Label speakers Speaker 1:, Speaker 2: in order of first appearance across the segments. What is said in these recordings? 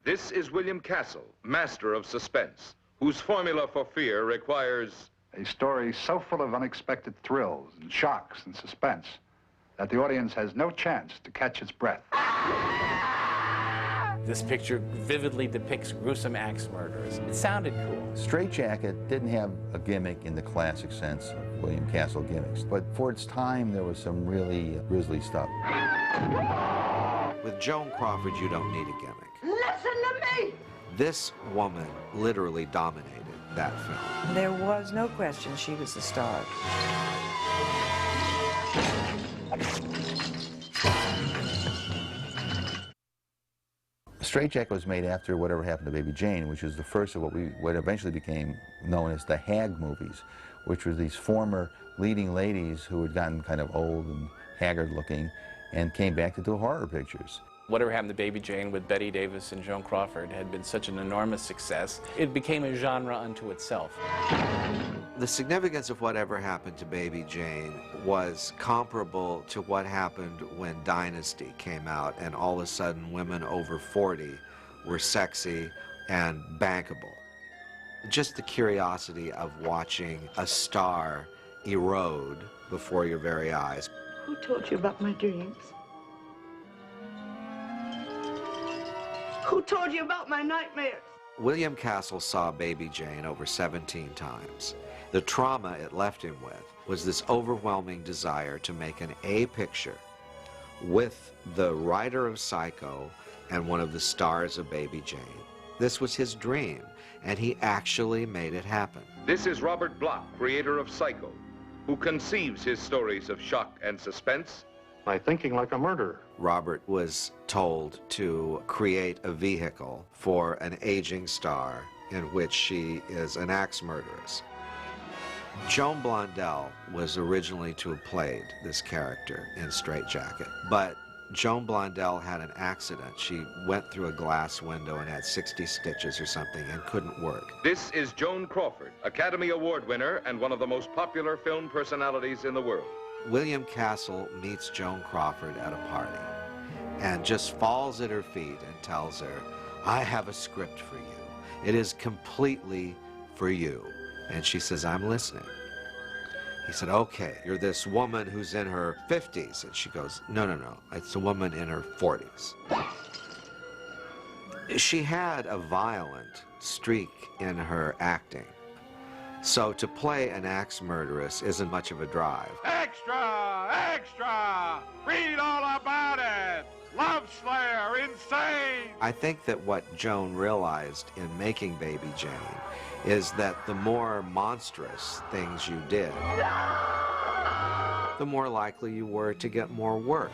Speaker 1: This is William Castle, master of suspense, whose formula for fear requires
Speaker 2: a story so full of unexpected thrills and shocks and suspense that the audience has no chance to catch its breath.
Speaker 3: This picture vividly depicts gruesome axe murders. It sounded cool.
Speaker 4: Strait didn't have a gimmick in the classic sense of William Castle gimmicks, but for its time there was some really grisly stuff.
Speaker 5: With Joan Crawford, you don't need a gimmick.
Speaker 6: Listen to me!
Speaker 5: This woman literally dominated that film.
Speaker 7: There was no question she was the star.
Speaker 4: Strait was made after Whatever Happened to Baby Jane, which is the first of what eventually became known as the hag movies, which were these former leading ladies who had gotten kind of old and haggard looking and came back to do horror pictures.
Speaker 3: Whatever Happened to Baby Jane with Bette Davis and Joan Crawford had been such an enormous success. It became a genre unto itself.
Speaker 5: The significance of Whatever Happened to Baby Jane was comparable to what happened when Dynasty came out and all of a sudden women over 40 were sexy and bankable. Just the curiosity of watching a star erode before your very eyes.
Speaker 6: Who told you about my dreams? Who told you about my nightmares?
Speaker 5: William Castle saw Baby Jane over 17 times. The trauma it left him with was this overwhelming desire to make an A picture with the writer of Psycho and one of the stars of Baby Jane. This was his dream, and he actually made it happen.
Speaker 1: This is Robert Bloch, creator of Psycho, who conceives his stories of shock and suspense
Speaker 2: by thinking like a murderer.
Speaker 5: Robert was told to create a vehicle for an aging star in which she is an axe murderess. Joan Blondell was originally to have played this character in Strait, but Joan Blondell had an accident. She went through a glass window and had 60 stitches or something and couldn't work.
Speaker 1: This is Joan Crawford, Academy Award winner and one of the most popular film personalities in the world.
Speaker 5: William Castle meets Joan Crawford at a party and just falls at her feet and tells her, "I have a script for you. It is completely for you." And she says, "I'm listening." He said, "Okay, you're this woman who's in her 50s. And she goes, "No, no, no, it's a woman in her 40s. She had a violent streak in her acting. So to play an axe murderess isn't much of a drive.
Speaker 8: Extra! Extra! Read all about it! Love Slayer, insane!
Speaker 5: I think that what Joan realized in making Baby Jane is that the more monstrous things you did, the more likely you were to get more work.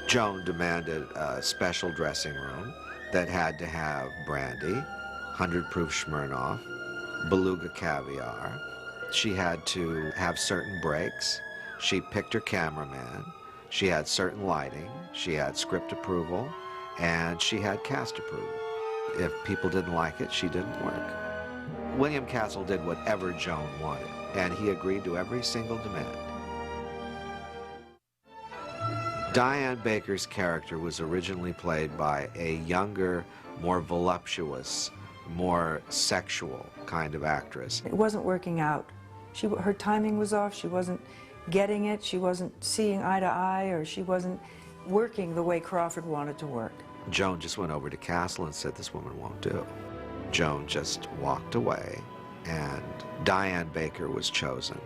Speaker 5: Joan demanded a special dressing room that had to have brandy, 100 proof Smirnoff, beluga caviar. She had to have certain breaks. She picked her cameraman. She had certain lighting. She had script approval, and she had cast approval. If people didn't like it, she didn't work. William Castle did whatever Joan wanted, and he agreed to every single demand. Diane Baker's character was originally played by a younger, more voluptuous, more sexual kind of actress.
Speaker 7: It wasn't working out. Her timing was off. She wasn't getting it. She wasn't seeing eye to eye, or she wasn't working the way Crawford wanted to work.
Speaker 5: Joan just went over to Castle and said, "This woman won't do." Joan just walked away, and Diane Baker was chosen.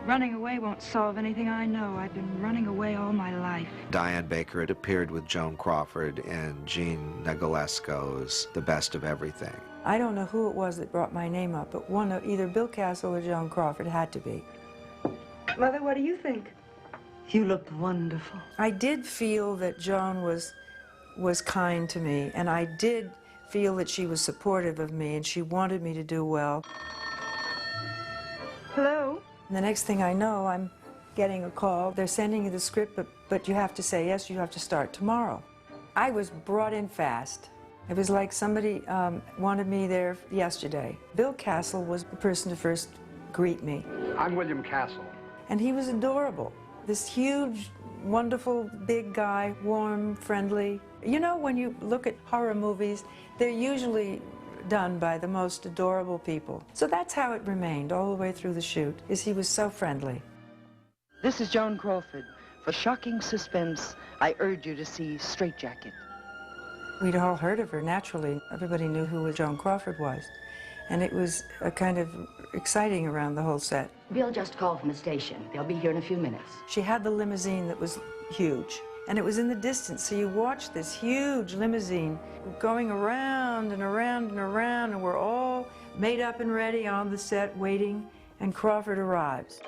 Speaker 9: Running away won't solve anything, I know. I've been running away all my life.
Speaker 5: Diane Baker had appeared with Joan Crawford in Jean Negulesco's The Best of Everything.
Speaker 7: I don't know who it was that brought my name up, but one of either Bill Castle or Joan Crawford had to be.
Speaker 6: Mother, what do you think? You looked wonderful.
Speaker 7: I did feel that Joan was kind to me, and I did feel that she was supportive of me, and she wanted me to do well.
Speaker 6: Hello?
Speaker 7: And the next thing I know, I'm getting a call. They're sending you the script, but you have to say yes, you have to start tomorrow. I was brought in fast. It was like somebody wanted me there yesterday. Bill Castle was the person to first greet me.
Speaker 2: I'm William Castle.
Speaker 7: And he was adorable. This huge, wonderful, big guy, warm, friendly. You know, when you look at horror movies, they're usually done by the most adorable people. So that's how it remained all the way through the shoot, is he was so friendly.
Speaker 10: This is Joan Crawford. For shocking suspense, I urge you to see Strait Jacket.
Speaker 7: We'd all heard of her, naturally. Everybody knew who Joan Crawford was. And it was a kind of exciting around the whole set.
Speaker 11: Bill just called from the station. They'll be here in a few minutes.
Speaker 7: She had the limousine that was huge, and it was in the distance, so you watched this huge limousine going around and around and around, and we're all made up and ready on the set waiting, and Crawford arrives.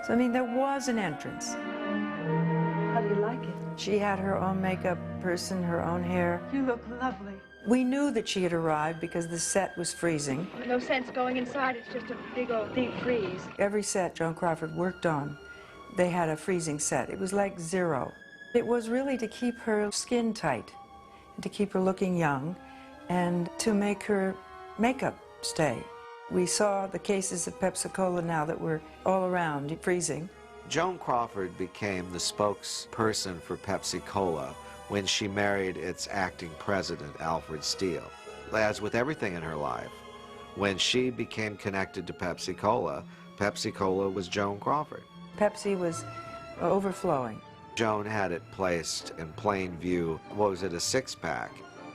Speaker 7: So, I mean, there was an entrance.
Speaker 6: How do you like it?
Speaker 7: She had her own makeup person, her own hair.
Speaker 6: You look lovely.
Speaker 7: We knew that she had arrived because the set was freezing.
Speaker 9: No sense going inside. It's just a big old deep freeze.
Speaker 7: Every set Joan Crawford worked on, they had a freezing set. It was like zero. It was really to keep her skin tight, and to keep her looking young, and to make her makeup stay. We saw the cases of Pepsi-Cola now that were all around, freezing.
Speaker 5: Joan Crawford became the spokesperson for Pepsi-Cola when she married its acting president, Alfred Steele. As with everything in her life, when she became connected to Pepsi-Cola, Pepsi-Cola was Joan Crawford.
Speaker 7: Pepsi was overflowing.
Speaker 5: Joan had it placed in plain view. What was it, a six-pack?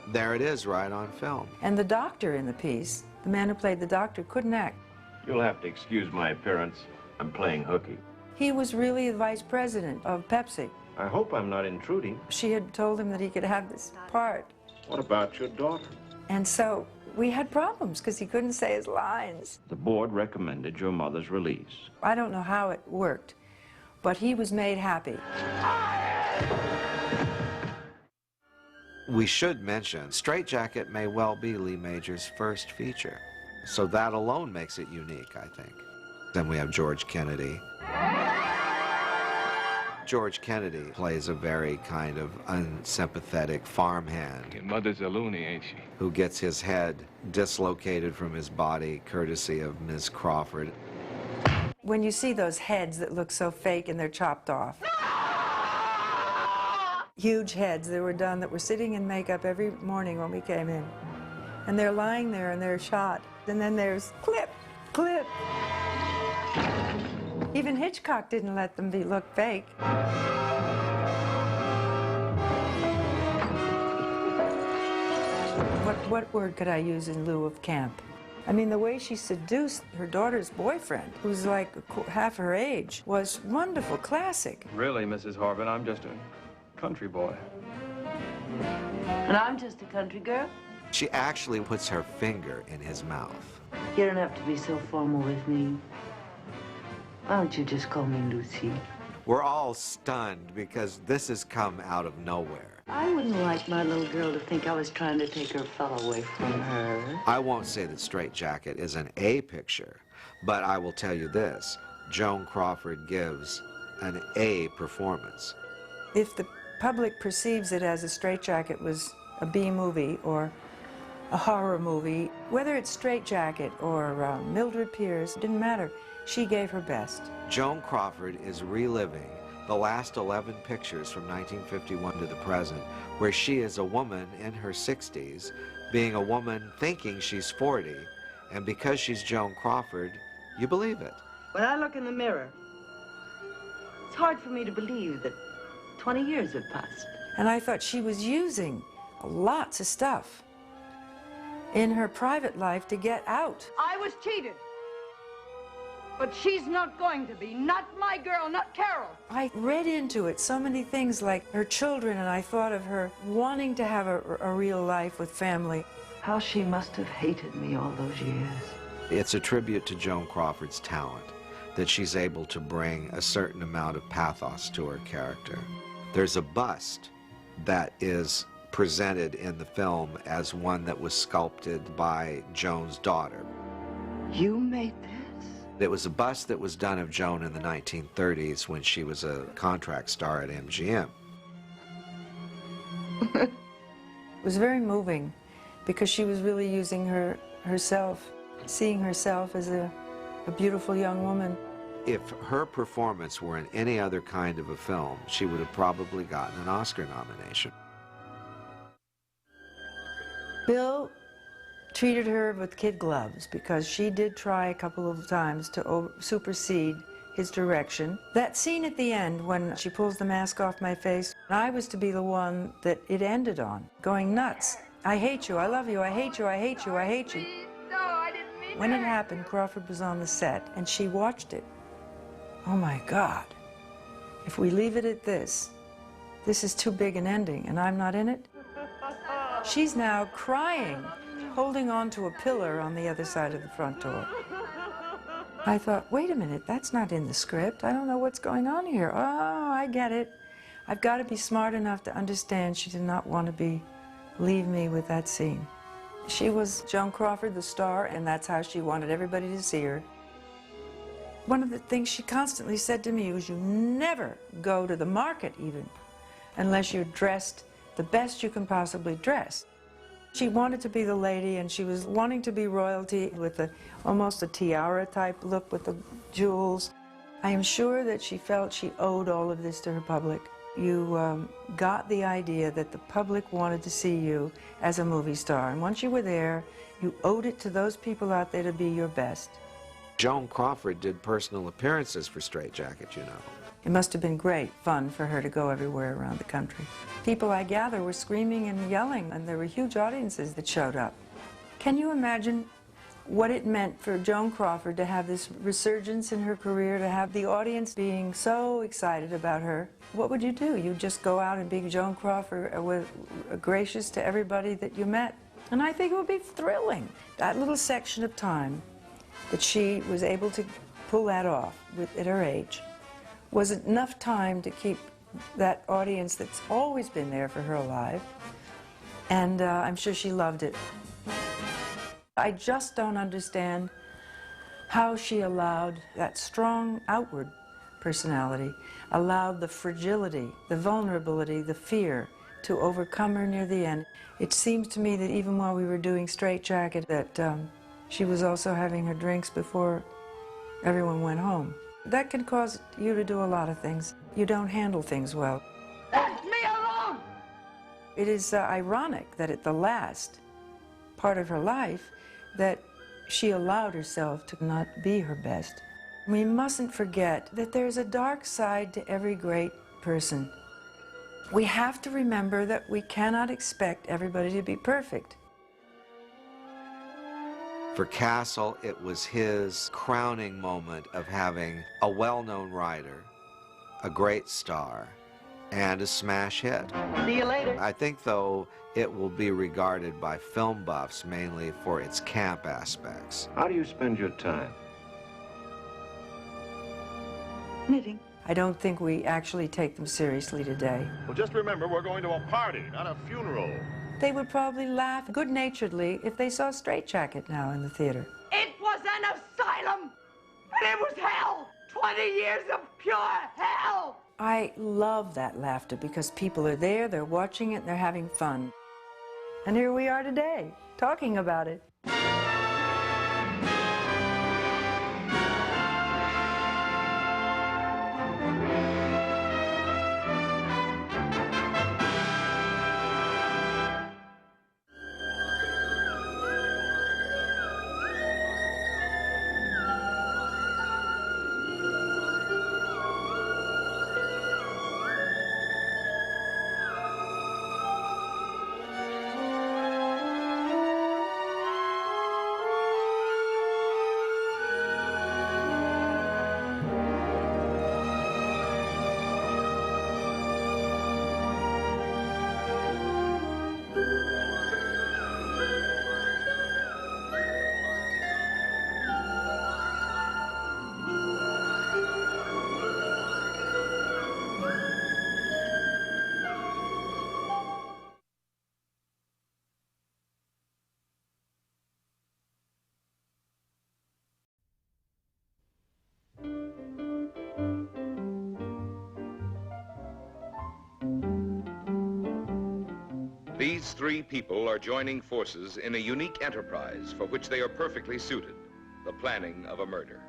Speaker 5: There it is, right on film.
Speaker 7: And the doctor in the piece, the man who played the doctor, couldn't act.
Speaker 12: You'll have to excuse my appearance. I'm playing hooky.
Speaker 7: He was really the vice president of Pepsi.
Speaker 12: I hope I'm not intruding.
Speaker 7: She had told him that he could have this part.
Speaker 12: What about your daughter?
Speaker 7: And so we had problems because he couldn't say his lines.
Speaker 12: The board recommended your mother's release.
Speaker 7: I don't know how it worked, but he was made happy.
Speaker 5: We should mention, Strait Jacket may well be Lee Major's first feature. So that alone makes it unique, I think. Then we have George Kennedy. George Kennedy plays a very kind of unsympathetic farmhand.
Speaker 13: Your mother's a loony, ain't she?
Speaker 5: Who gets his head dislocated from his body, courtesy of Ms. Crawford.
Speaker 7: When you see those heads that look so fake and they're chopped off. Huge heads that were done that were sitting in makeup every morning when we came in. And they're lying there and they're shot. And then there's clip, clip. Even Hitchcock didn't let them look fake. What word could I use in lieu of camp? I mean, the way she seduced her daughter's boyfriend, who's like half her age, was wonderful, classic.
Speaker 13: Really, Mrs. Harvin, I'm just a country boy.
Speaker 10: And I'm just a country girl.
Speaker 5: She actually puts her finger in his mouth.
Speaker 10: You don't have to be so formal with me. Why don't you just call me Lucy?
Speaker 5: We're all stunned because this has come out of nowhere.
Speaker 10: I wouldn't like my little girl to think I was trying to take her fellow away from her.
Speaker 5: I won't say that Strait Jacket is an A picture, but I will tell you this. Joan Crawford gives an A performance.
Speaker 7: If the public perceives it as a Strait Jacket was a B movie or a horror movie, whether it's Strait Jacket or Mildred Pierce, didn't matter. She gave her best.
Speaker 5: Joan Crawford is reliving the last 11 pictures from 1951 to the present, where she is a woman in her 60s, being a woman thinking she's 40, and because she's Joan Crawford, you believe it.
Speaker 10: When I look in the mirror, it's hard for me to believe that 20 years have passed.
Speaker 7: And I thought she was using lots of stuff in her private life to get out.
Speaker 9: I was cheated. But she's not going to be. Not my girl, not Carol.
Speaker 7: I read into it so many things like her children, and I thought of her wanting to have a real life with family.
Speaker 10: How she must have hated me all those years.
Speaker 5: It's a tribute to Joan Crawford's talent that she's able to bring a certain amount of pathos to her character. There's a bust that is presented in the film as one that was sculpted by Joan's daughter.
Speaker 10: You made this?
Speaker 5: It was a bust that was done of Joan in the 1930s when she was a contract star at MGM.
Speaker 7: It was very moving because she was really using herself, seeing herself as a beautiful young woman.
Speaker 5: If her performance were in any other kind of a film, she would have probably gotten an Oscar nomination.
Speaker 7: Bill treated her with kid gloves because she did try a couple of times to supersede his direction. That scene at the end when she pulls the mask off my face, I was to be the one that it ended on, going nuts. I hate you, I love you, I hate you, I hate you, I hate you.
Speaker 9: No, I didn't mean
Speaker 7: When it happened, Crawford was on the set and she watched it. Oh my God, if we leave it at this is too big an ending and I'm not in it. She's now crying, holding on to a pillar on the other side of the front door. I thought, wait a minute, that's not in the script. I don't know what's going on here. Oh, I get it. I've got to be smart enough to understand she did not want to leave me with that scene. She was Joan Crawford, the star, and that's how she wanted everybody to see her. One of the things she constantly said to me was, you never go to the market even unless you're dressed the best you can possibly dress. She wanted to be the lady, and she was wanting to be royalty with almost a tiara type look with the jewels. I am sure that she felt she owed all of this to her public. You got the idea that the public wanted to see you as a movie star, and once you were there, you owed it to those people out there to be your best.
Speaker 5: Joan Crawford did personal appearances for Strait Jacket, you know.
Speaker 7: It must have been great fun for her to go everywhere around the country. People, I gather, were screaming and yelling, and there were huge audiences that showed up. Can you imagine what it meant for Joan Crawford to have this resurgence in her career, to have the audience being so excited about her? What would you do? You'd just go out and be Joan Crawford, gracious to everybody that you met. And I think it would be thrilling. That little section of time that she was able to pull that off at her age was enough time to keep that audience that's always been there for her alive, and I'm sure she loved it. I just don't understand how she allowed that strong outward personality, allowed the fragility, the vulnerability, the fear to overcome her near the end. It seems to me that even while we were doing Strait Jacket, that she was also having her drinks before everyone went home. That can cause you to do a lot of things. You don't handle things well.
Speaker 9: Let me alone!
Speaker 7: It is ironic that at the last part of her life that she allowed herself to not be her best. We mustn't forget that there's a dark side to every great person. We have to remember that we cannot expect everybody to be perfect.
Speaker 5: For Castle, it was his crowning moment of having a well-known writer, a great star, and a smash hit.
Speaker 10: See you later.
Speaker 5: I think, though, it will be regarded by film buffs mainly for its camp aspects.
Speaker 12: How do you spend your time?
Speaker 6: Knitting.
Speaker 7: I don't think we actually take them seriously today.
Speaker 8: Well, just remember, we're going to a party, not a funeral.
Speaker 7: They would probably laugh good-naturedly if they saw Strait Jacket now in the theater.
Speaker 9: It was an asylum, and it was hell. 20 years of pure hell.
Speaker 7: I love that laughter because people are there, they're watching it, and they're having fun. And here we are today, talking about it.
Speaker 1: These three people are joining forces in a unique enterprise for which they are perfectly suited, the planning of a murder.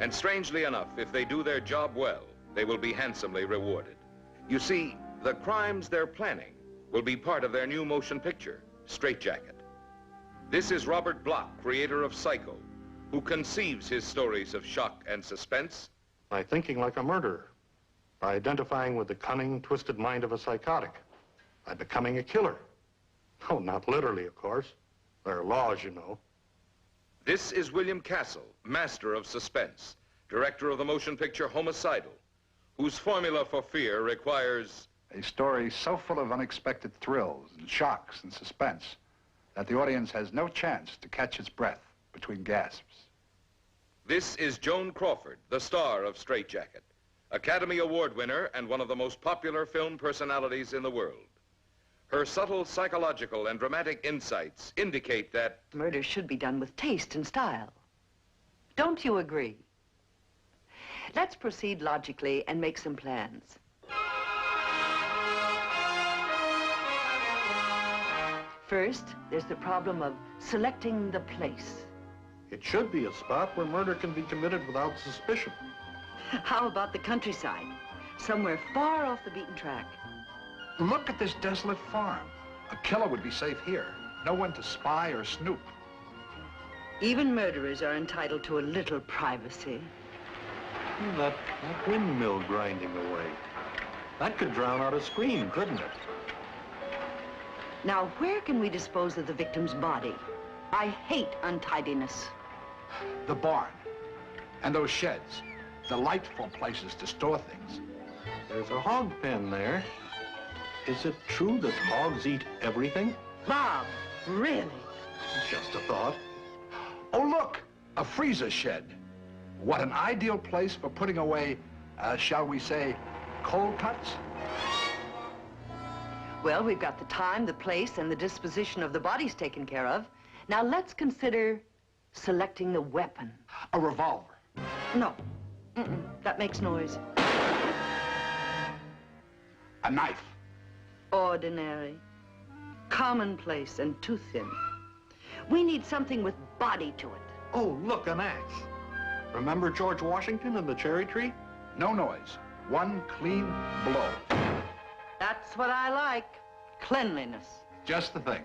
Speaker 1: And strangely enough, if they do their job well, they will be handsomely rewarded. You see, the crimes they're planning will be part of their new motion picture, Strait. This is Robert Bloch, creator of Psycho, who conceives his stories of shock and suspense
Speaker 8: by thinking like a murderer, by identifying with the cunning, twisted mind of a psychotic, by becoming a killer. Oh, not literally, of course. There are laws, you know.
Speaker 1: This is William Castle, master of suspense, director of the motion picture Homicidal, whose formula for fear requires
Speaker 2: a story so full of unexpected thrills and shocks and suspense that the audience has no chance to catch its breath between gasps.
Speaker 1: This is Joan Crawford, the star of Strait, Academy Award winner and one of the most popular film personalities in the world. Her subtle psychological and dramatic insights indicate that
Speaker 9: murder should be done with taste and style. Don't you agree? Let's proceed logically and make some plans. First, there's the problem of selecting the place.
Speaker 8: It should be a spot where murder can be committed without suspicion.
Speaker 9: How about the countryside? Somewhere far off the beaten track.
Speaker 2: Look at this desolate farm. A killer would be safe here. No one to spy or snoop.
Speaker 9: Even murderers are entitled to a little privacy.
Speaker 8: That windmill grinding away. That could drown out a scream, couldn't it?
Speaker 9: Now, where can we dispose of the victim's body? I hate untidiness.
Speaker 2: The barn. And those sheds. Delightful places to store things.
Speaker 8: There's a hog pen there. Is it true that hogs eat everything?
Speaker 9: Bob, really?
Speaker 8: Just a thought.
Speaker 2: Oh, look, a freezer shed. What an ideal place for putting away, shall we say, cold cuts?
Speaker 9: Well, we've got the time, the place, and the disposition of the bodies taken care of. Now let's consider selecting the weapon.
Speaker 2: A revolver.
Speaker 9: No. That makes noise.
Speaker 2: A knife.
Speaker 9: Ordinary, commonplace, and too thin. We need something with body to it.
Speaker 8: Oh, look, an axe. Remember George Washington and the cherry tree?
Speaker 2: No noise. One clean blow.
Speaker 9: That's what I like. Cleanliness.
Speaker 2: Just the thing.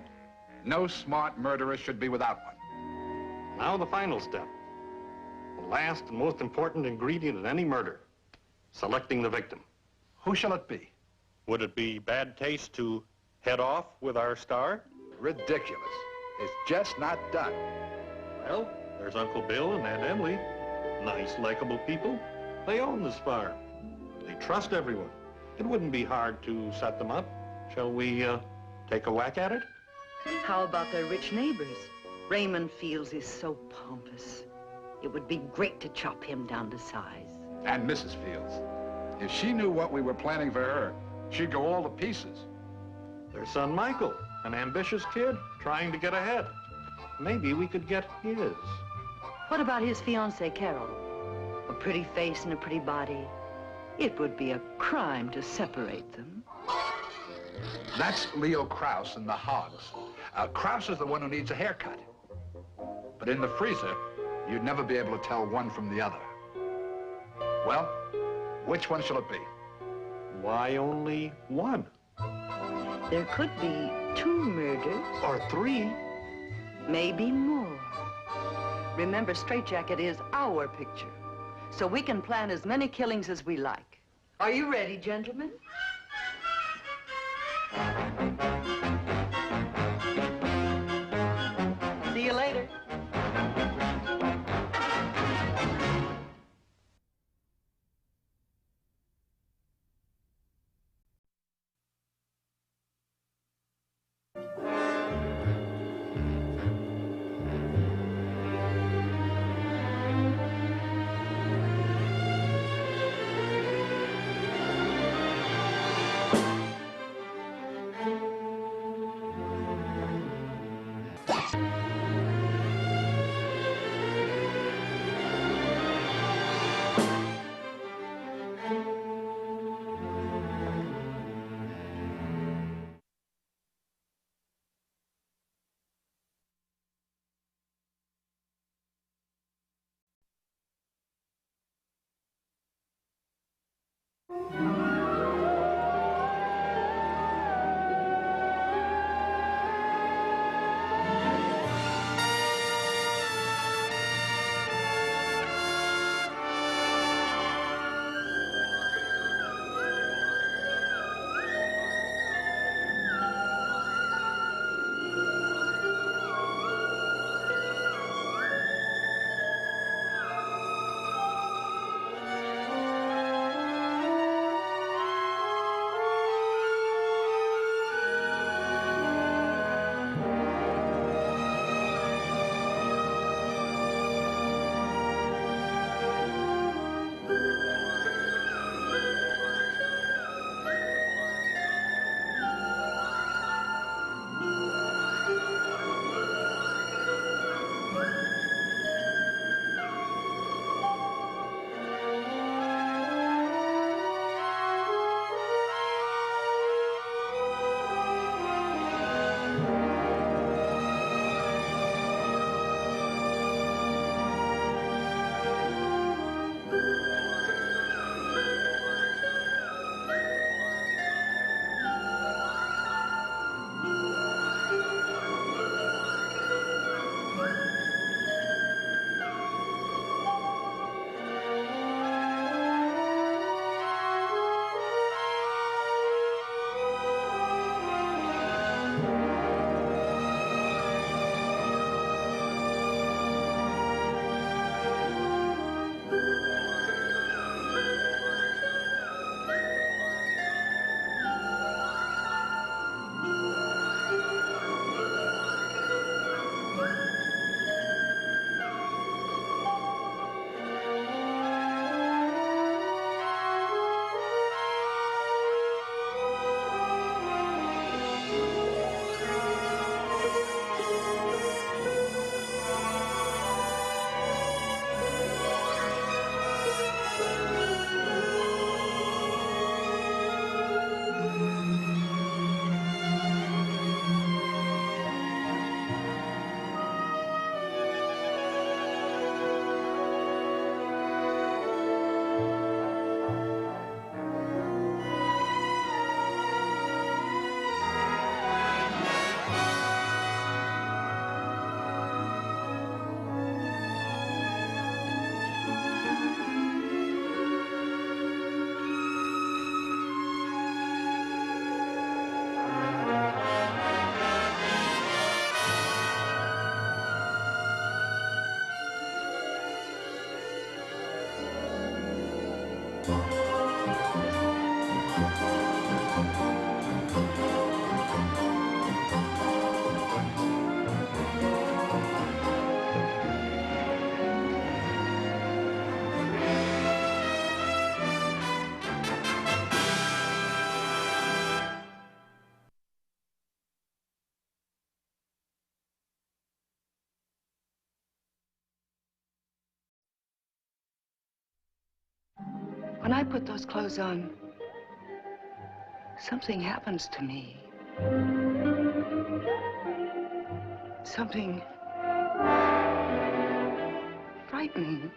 Speaker 2: No smart murderer should be without one.
Speaker 8: Now the final step. The last and most important ingredient in any murder. Selecting the victim.
Speaker 2: Who shall it be?
Speaker 8: Would it be bad taste to head off with our star?
Speaker 2: Ridiculous. It's just not done.
Speaker 8: Well, there's Uncle Bill and Aunt Emily. Nice, likable people. They own this farm. They trust everyone. It wouldn't be hard to set them up. Shall we take a whack at it?
Speaker 9: How about their rich neighbors? Raymond Fields is so pompous. It would be great to chop him down to size.
Speaker 2: And Mrs. Fields. If she knew what we were planning for her, she'd go all to pieces.
Speaker 8: Their son Michael, an ambitious kid trying to get ahead. Maybe we could get his.
Speaker 9: What about his fiancée, Carol? A pretty face and a pretty body. It would be a crime to separate them.
Speaker 2: That's Leo Krause and the Hogs. Krause is the one who needs a haircut. But in the freezer, you'd never be able to tell one from the other. Well, which one shall it be?
Speaker 8: Why only one?
Speaker 9: There could be 2 murders.
Speaker 8: Or 3.
Speaker 9: Maybe more. Remember, Strait is our picture. So we can plan as many killings as we like. Are you ready, gentlemen? See you later. When I put those clothes on, something happens to me. Something frightening.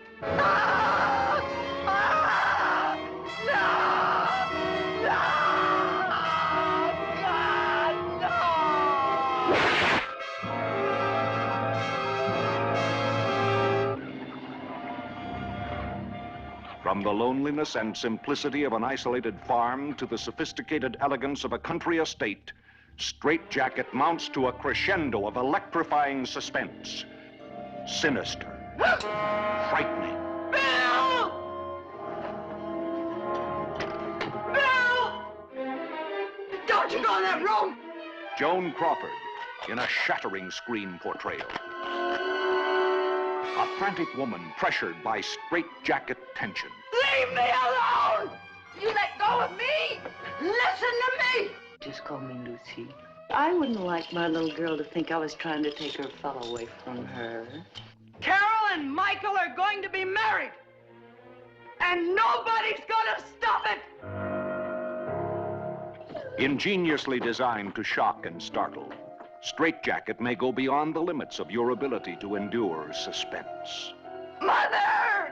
Speaker 14: From the loneliness and simplicity of an isolated farm to the sophisticated elegance of a country estate, Strait Jacket mounts to a crescendo of electrifying suspense. Sinister. Frightening.
Speaker 9: Bill! Bill! Don't you go in that room!
Speaker 14: Joan Crawford in a shattering screen portrayal. A frantic woman pressured by straitjacket tension.
Speaker 9: Leave me alone! You let go of me! Listen to me! Just call me Lucy. I wouldn't like my little girl to think I was trying to take her fellow away from her. Carol and Michael are going to be married! And nobody's gonna stop it!
Speaker 14: Ingeniously designed to shock and startle, Straitjacket may go beyond the limits of your ability to endure suspense.
Speaker 9: Mother!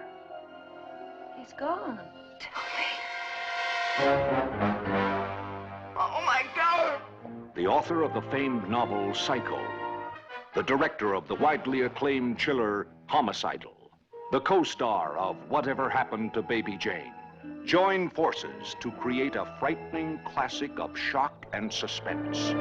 Speaker 9: He's gone. Tell me. Oh, my God!
Speaker 14: The author of the famed novel Psycho, the director of the widely acclaimed thriller Homicidal, the co-star of Whatever Happened to Baby Jane, join forces to create a frightening classic of shock and suspense.